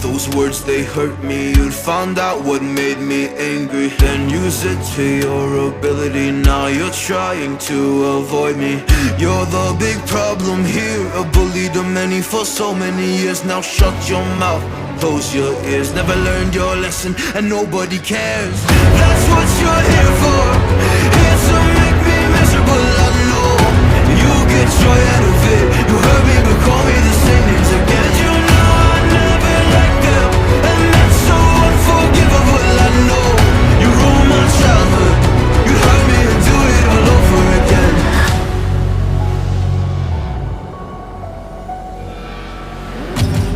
Those words, they hurt me. You'd found out what made me angry, then use it to your ability. Now you're trying to avoid me. You're the big problem here, a bully to many for so many years. Now shut your mouth, close your ears. Never learned your lesson and nobody cares. That's what you're here for, here to make me miserable. I know you get joy out of it. You hurt me but call me the same names again. You know I never liked them, and that's so unforgivable. I know you ruined my childhood. You hurt me and do it all over again.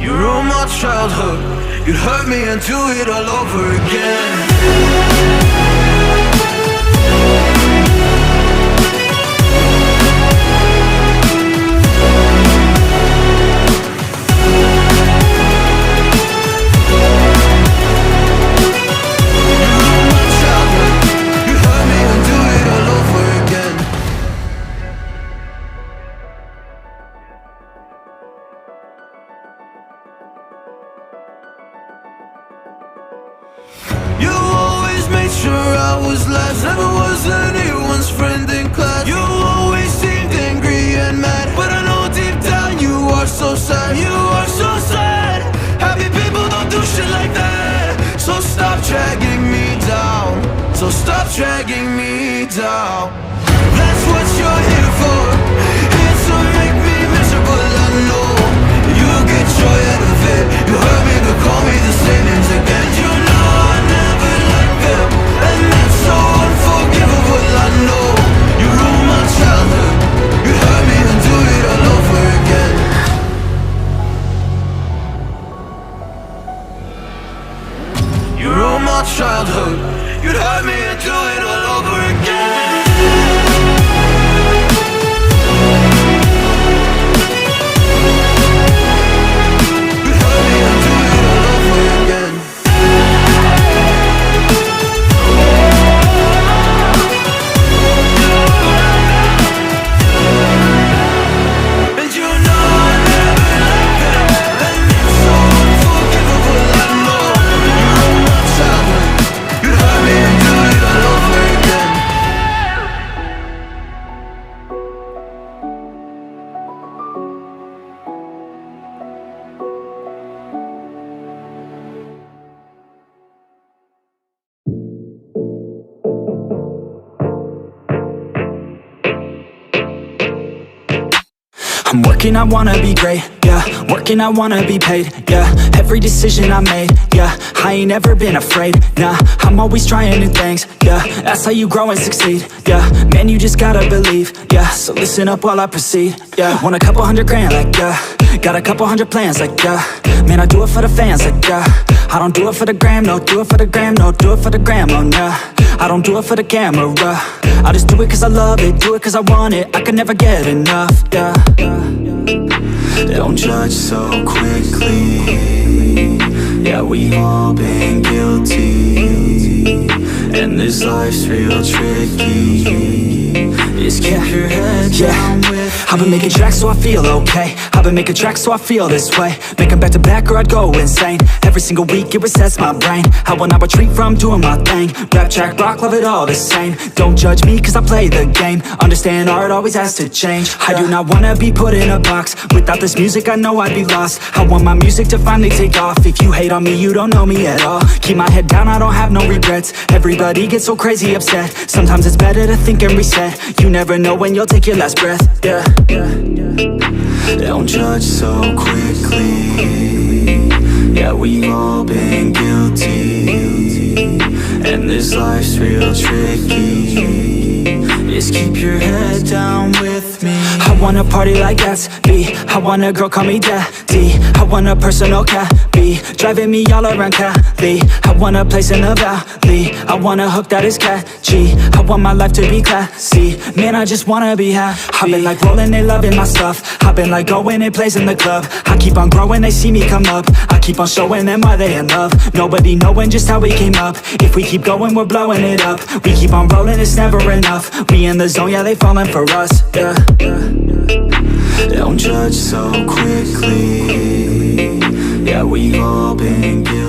You ruined my childhood. You'd hurt me and do it all over again. You always made sure I was last, never was anyone's friend in class. You always seemed angry and mad, but I know deep down you are so sad. You are so sad. Happy people don't do shit like that. So stop dragging me down, so stop dragging me down. That's what you're here for, here to make me miserable. I know you get joy out of it. You hurt me but call me the same names again. You know I never liked them, and that's so unforgivable. I know you ruined my childhood. You hurt me and do it all over again. You ruined my childhood. You'd hurt me and do it all over again. I'm working, I wanna be great, yeah. Working, I wanna be paid, yeah. Every decision I made, yeah. I ain't ever been afraid, nah. I'm always trying new things, yeah. That's how you grow and succeed, yeah. Man, you just gotta believe, yeah. So listen up while I proceed, yeah. Want a couple $100 grand, like, yeah. Got a couple 100 plans, like, yeah. Man, I do it for the fans, like, yeah. I don't do it for the gram, no. Do it for the gram, no. Do it for the gram, oh, nah. I don't do it for the camera, I just do it cause I love it. Do it cause I want it, I can never get enough, yeah. Don't judge so quickly. Yeah, we all been guilty, and this life's real tricky. Just keep your head down with I've been making tracks so I feel okay. I've been making tracks so I feel this way. Make them back to back or I'd go insane. Every single week it resets my brain. I will not retreat from doing my thing. Rap, track, rock, love it all the same. Don't judge me cause I play the game. Understand art always has to change. I do not wanna be put in a box. Without this music I know I'd be lost. I want my music to finally take off. If you hate on me you don't know me at all. Keep my head down, I don't have no regrets. Everybody gets so crazy upset. Sometimes it's better to think and reset. You never know when you'll take your last breath, yeah. Don't judge so quickly. Yeah, we've all been guilty, and this life's real tricky. Just keep your head down with me. I wanna party like Gatsby. I want a girl call me daddy. I want a personal cabby driving me all around Cali. I want a place in the valley. I want a hook that is catchy. I want my life to be classy. Man, I just wanna be happy. I've been like rolling, they loving my stuff. I've been like going and plays in the club. I keep on growing, they see me come up. I keep on showing them why they in love. Nobody knowing just how we came up. If we keep going, we're blowing it up. We keep on rolling, it's never enough. We in the zone, yeah, they falling for us, yeah. Don't judge so quickly. Yeah, we've all been guilty.